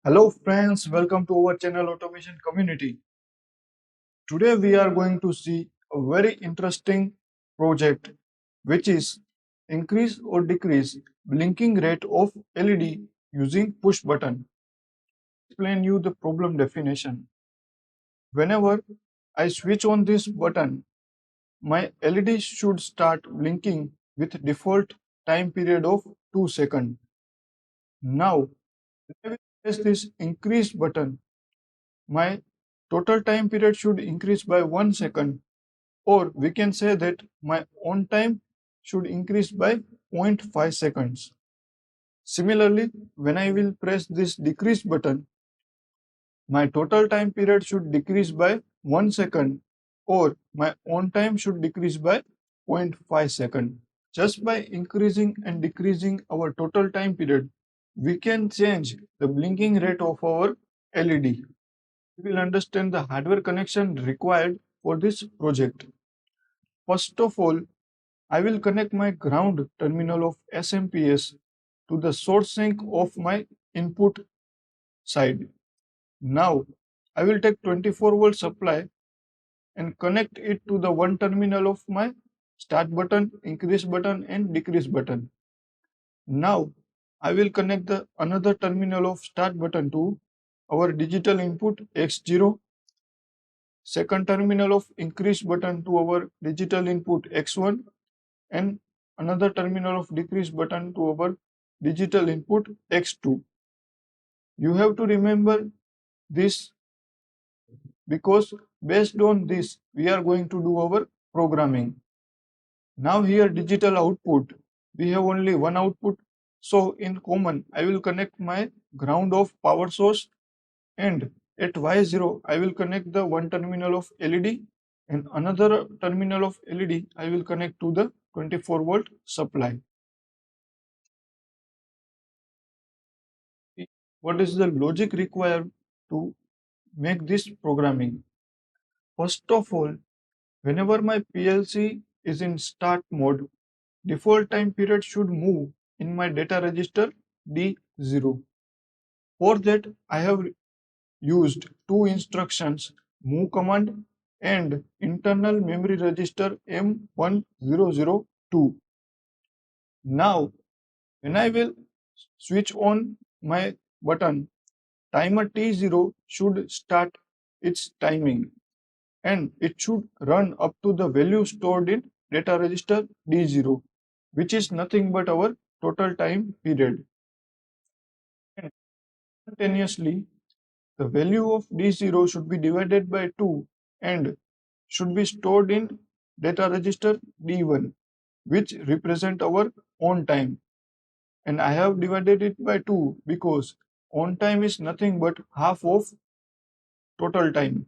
Hello friends, welcome to our channel Automation Community. Today we are going to see a very interesting project which is increase or decrease blinking rate of LED using push button. Explain you the problem definition. Whenever I switch on this button, my LED should start blinking with default time period of 2 seconds. Now, when I will press this increase button, my total time period should increase by 1 second, or we can say that my on time should increase by zero point 0.5 seconds. Similarly, when I will press this decrease button, my total time period should decrease by 1 second, or my on time should decrease by zero point 0.5 second. Just by increasing and decreasing our total time period, we can change the blinking rate of our LED. We will understand the hardware connection required for this project. First of all, I will connect my ground terminal of SMPS to the source sink of my input side. Now, I will take 24-volt supply and connect it to the one terminal of my start button, increase button and decrease button. Now, I will connect the another terminal of start button to our digital input X0, second terminal of increase button to our digital input X1, and another terminal of decrease button to our digital input X2. You have to remember this because based on this we are going to do our programming. Now here digital output, we have only one output, so in common I will connect my ground of power source, and at Y0 I will connect the one terminal of LED and another terminal of LED I will connect to the 24-volt supply. What is the logic required to make this programming? First of all, whenever my PLC is in start mode, default time period should move in my data register D0. For that, I have used two instructions, move command and internal memory register M1002. Now, when I will switch on my button, timer T0 should start its timing and it should run up to the value stored in data register D0, which is nothing but our total time period. And simultaneously, the value of D0 should be divided by 2 and should be stored in data register D1, which represent our on time. And I have divided it by 2 because on time is nothing but half of total time.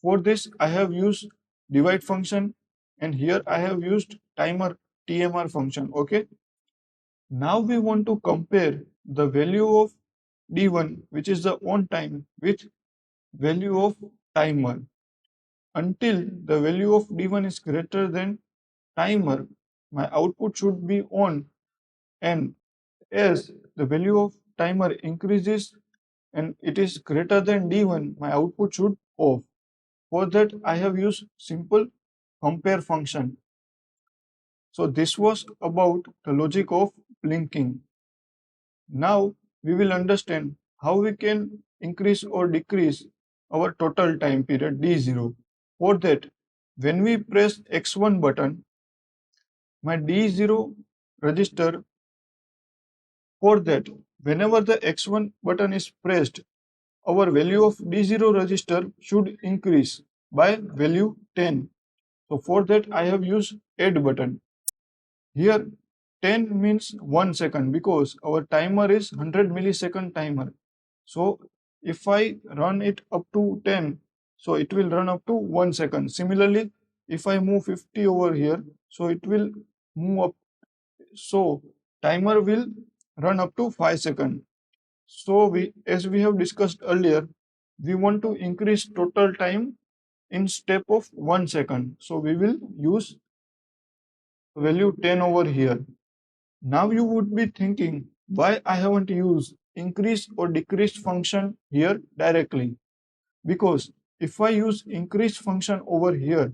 For this, I have used divide function, and here I have used timer TMR function. Okay. Now we want to compare the value of D1, which is the on time, with value of timer. Until the value of D1 is greater than timer, my output should be on, and as the value of timer increases and it is greater than D1, my output should off. For that, I have used simple compare function. So this was about the logic of blinking. Now we will understand how we can increase or decrease our total time period D0. For that, when we press X1 button, my D0 register, for that, whenever the X1 button is pressed, our value of D0 register should increase by value 10. So for that I have used add button. Here 10 means 1 second because our timer is 100 millisecond timer. So if I run it up to 10, so it will run up to 1 second. Similarly, if I move 50 over here, so it will move up. So timer will run up to 5 seconds. So as we have discussed earlier, we want to increase total time in step of 1 second. So we will use value 10 over here. Now you would be thinking why I haven't used increase or decrease function here directly, because if I use increase function over here,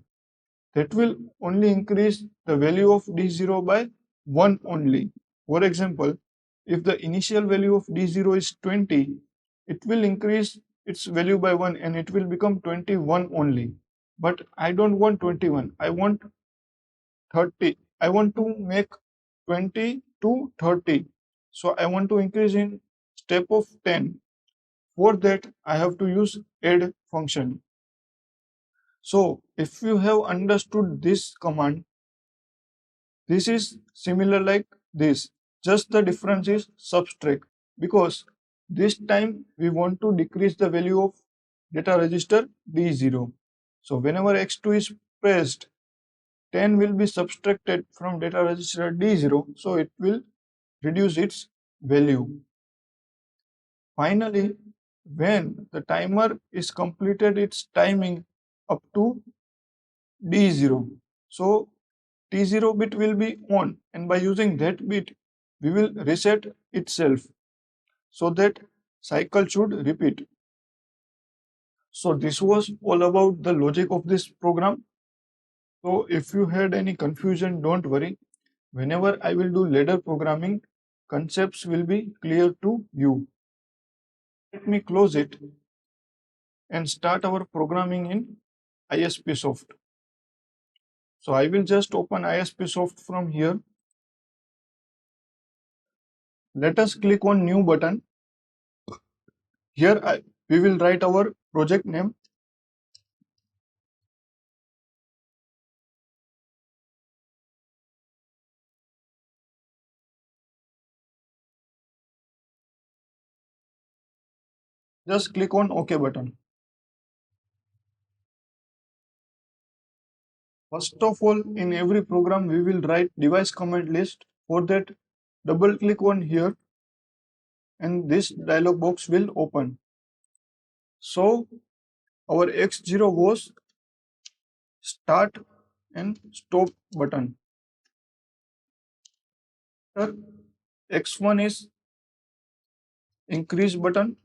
that will only increase the value of D0 by 1 only. For example, if the initial value of D0 is 20, it will increase its value by 1 and it will become 21 only. But I don't want 21, I want 30. I want to make 20 to 30. So I want to increase in step of 10. For that, I have to use add function. So if you have understood this command, this is similar like this. Just the difference is subtract, because this time we want to decrease the value of data register D0. So whenever X2 is pressed, 10 will be subtracted from data register D0, so it will reduce its value. Finally, when the timer is completed its timing up to D0, so T0 bit will be on, and by using that bit we will reset itself, so that cycle should repeat. So this was all about the logic of this program. So if you had any confusion, don't worry. Whenever I will do ladder programming, concepts will be clear to you. Let me close it and start our programming in ISP Soft. So I will just open ISP Soft from here. Let us click on new button. Here we will write our project name. Just click on OK button. First of all, in every program we will write device command list. For that, double click on here and this dialog box will open. So our X0 was start and stop button. X1 is increase button,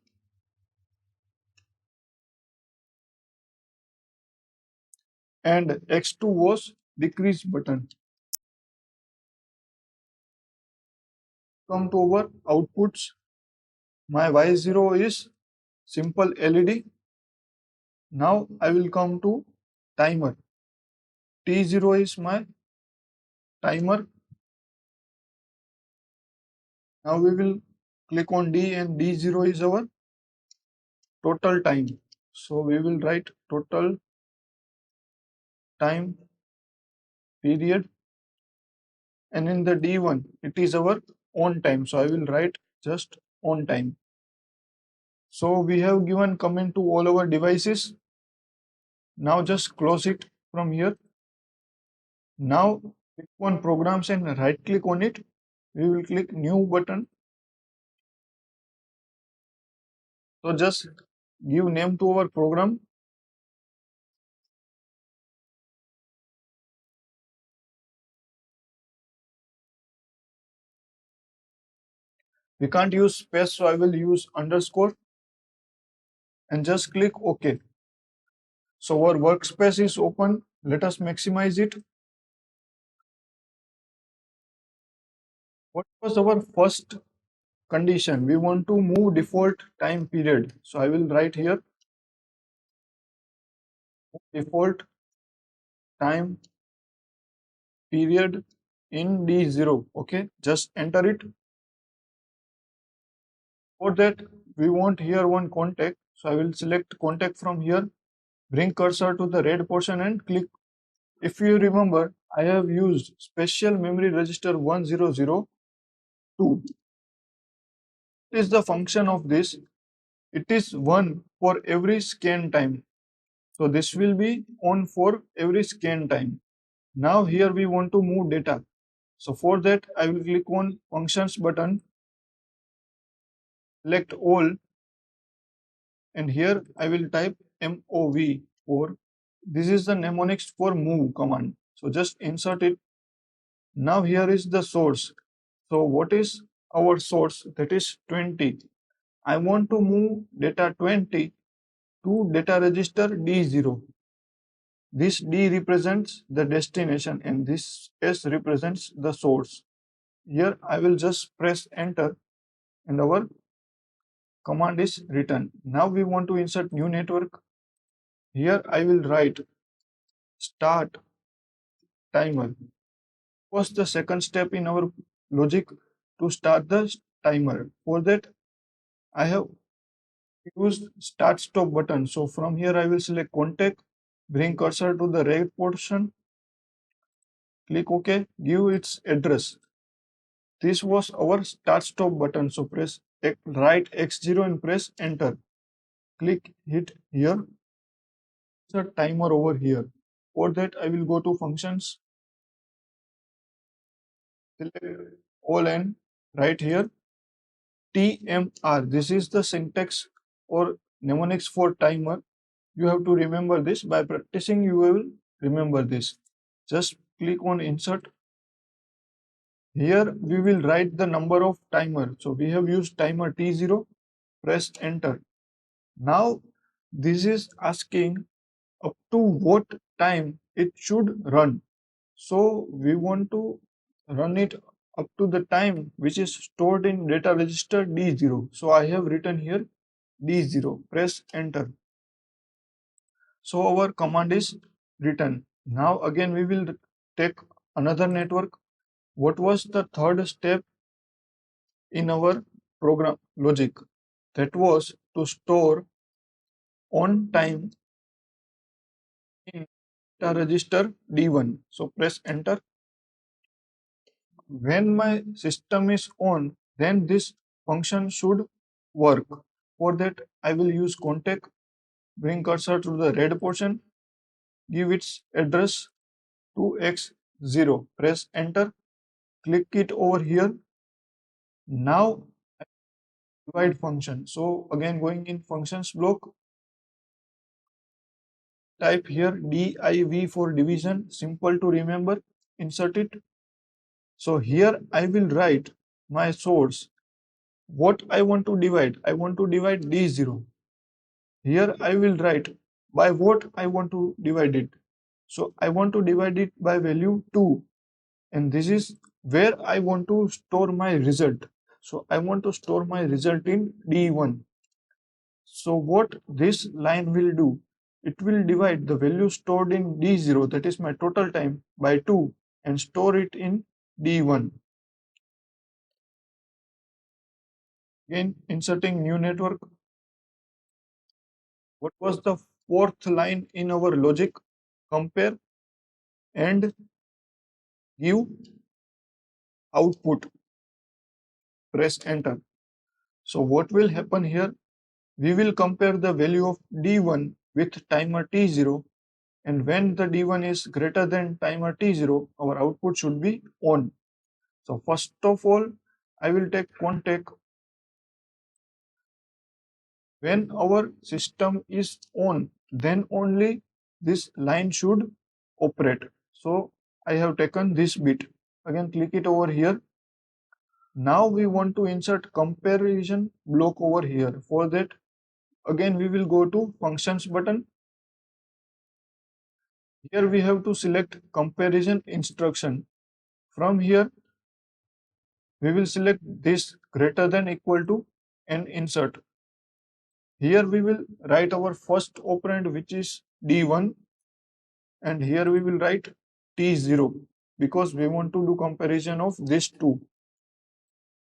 and X2 was decrease button. Come to our outputs. My Y0 is simple LED. Now I will come to timer. T0 is my timer. Now we will click on D, and D0 is our total time. So we will write total time period, and in the D1 it is our on time. So I will write just on time. So we have given comment to all our devices. Now just close it from here. Now click on programs and right click on it. We will click new button. So just give name to our program. We can't use space, so I will use underscore and just click OK. So our workspace is open. Let us maximize it. What was our first condition? We want to move default time period. So I will write here default time period in D0. Okay, just enter it. For that, we want here one contact. So I will select contact from here, bring cursor to the red portion and click. If you remember, I have used special memory register 1002. What is the function of this? It is 1 for every scan time. So this will be on for every scan time. Now here we want to move data. So for that, I will click on functions button, select all, and here I will type MOV for, this is the mnemonics for move command. So just insert it. Now here is the source. So what is our source? That is 20. I want to move data 20 to data register D0. This D represents the destination and this S represents the source. Here I will just press enter and our command is written. Now we want to insert new network. Here I will write start timer. What's the second step in our logic to start the timer? For that I have used start stop button. So from here I will select contact, bring cursor to the right portion, click OK, give its address. This was our start stop button. So press right X0 and press enter. Click hit here. It's a timer over here. For that I will go to functions, select all and right here TMR. This is the syntax or mnemonics for timer. You have to remember this. By practicing you will remember this. Just click on insert. Here we will write the number of timer. So we have used timer T0. Press enter. Now this is asking up to what time it should run. So we want to run it up to the time which is stored in data register D0. So I have written here D0. Press enter. So our command is written. Now again we will take another network. What was the third step in our program logic? That was to store on time in data register D1. So press enter. When my system is on, then this function should work. For that I will use contact, bring cursor to the red portion, give its address to X0, press enter, click it over here. Now divide function. So again going in functions block, type here div for division, simple to remember, insert it. So here I will write my source. What I want to divide? I want to divide D0. Here I will write by what I want to divide it. So I want to divide it by value 2, and this is where I want to store my result. So I want to store my result in D1. So what this line will do, it will divide the value stored in D0, that is my total time, by 2 and store it in D1. Again inserting new network. What was the fourth line in our logic? Compare and give output. Press enter. So what will happen here? We will compare the value of D1 with timer T0, and when the D1 is greater than timer T0, our output should be on. So first of all, I will take contact. When our system is on, then only this line should operate. So I have taken this bit. Again click it over here. Now we want to insert comparison block over here. For that, again we will go to functions button. Here we have to select comparison instruction. From here we will select this greater than equal to and insert. Here we will write our first operand, which is D1, and here we will write T0 because we want to do comparison of these two.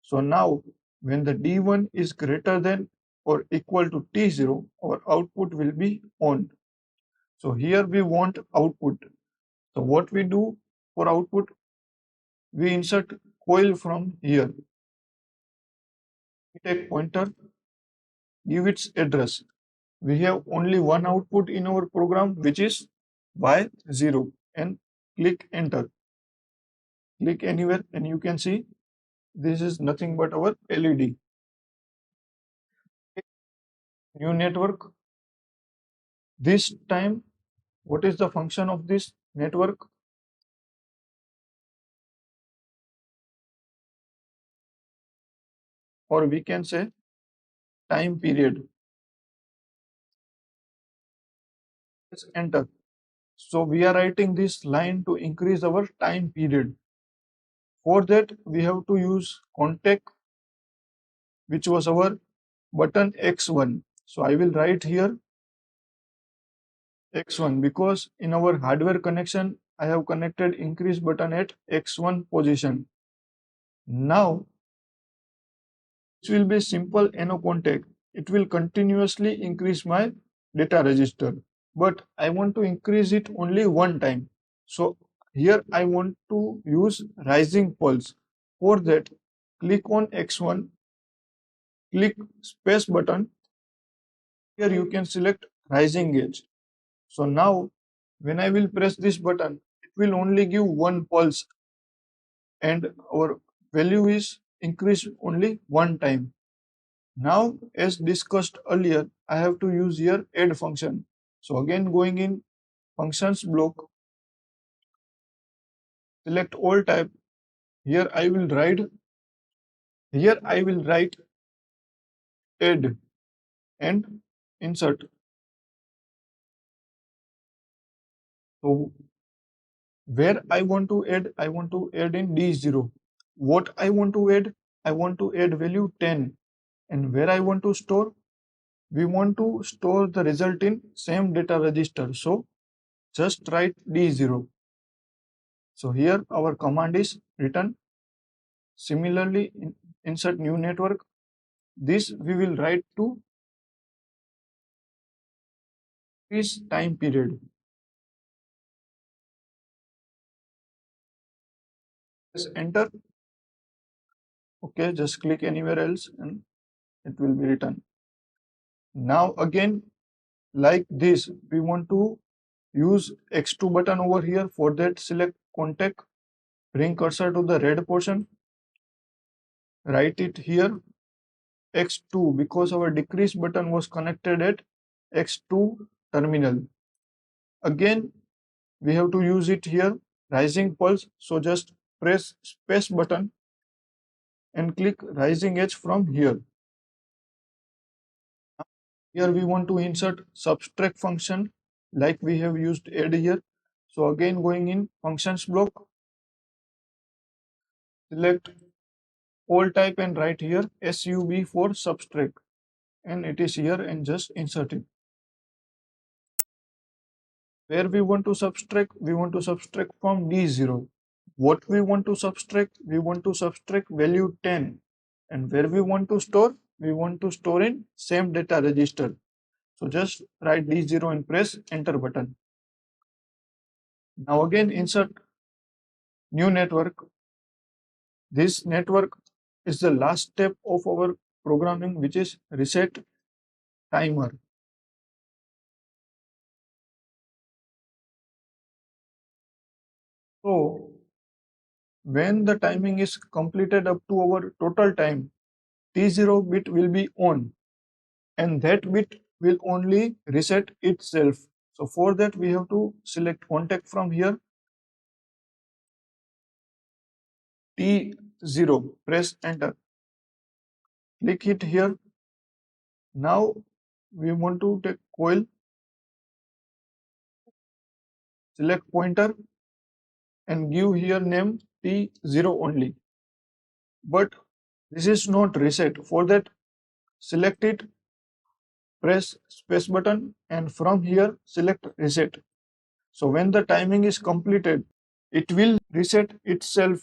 So now when the D1 is greater than or equal to T0, our output will be on. So here we want output. So what we do for output, we insert coil from here. We take pointer, give its address. We have only one output in our program, which is Y0, and click enter. Click anywhere and you can see this is nothing but our LED. New network. This time, what is the function of this network? Or we can say time period. Press enter. So we are writing this line to increase our time period. For that, we have to use contact, which was our button X1. So I will write here X1 because in our hardware connection, I have connected increase button at X1 position. Now, this will be simple NO contact. It will continuously increase my data register, but I want to increase it only one time. So here I want to use rising pulse. For that, click on X1, click space button. Here you can select rising edge. So now when I will press this button, it will only give one pulse and our value is increased only one time. Now, as discussed earlier, I have to use here add function. So again going in functions block, select all type. Here I will write add and insert. So where I want to add in D0. What I want to add? I want to add value 10. And where I want to store? We want to store the result in same data register. So just write D0. So here our command is written. Similarly, insert new network. This we will write to this time period. Press enter. Okay, just click anywhere else and it will be written. Now again, like this, we want to use X2 button over here. For that, select contact, bring cursor to the red portion, write it here X2 because our decrease button was connected at X2 terminal. Again, we have to use it here rising pulse. So just press space button and click rising edge from here. Here we want to insert subtract function like we have used add here. So again going in functions block, select all type and write here sub for subtract and it is here and just insert it. Where we want to subtract from D0. What we want to subtract? We want to subtract value 10. And where we want to store? We want to store in same data register. So just write D0 and press enter button. Now again insert new network. This network is the last step of our programming, which is reset timer. So when the timing is completed up to our total time, T0 bit will be on and that bit will only reset itself. So for that we have to select contact from here, T0, press enter, click it here. Now we want to take coil, select pointer and give here name T0 only. But this is not reset. For that, select it, press space button and from here select reset. So when the timing is completed, it will reset itself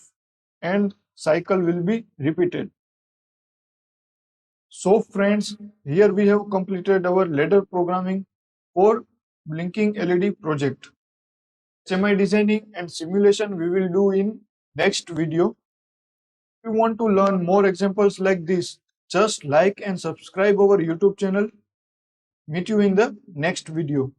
and cycle will be repeated. So friends, here we have completed our ladder programming for blinking LED project. HMI designing and simulation we will do in next video. If you want to learn more examples like this, just like and subscribe our YouTube channel. Meet you in the next video.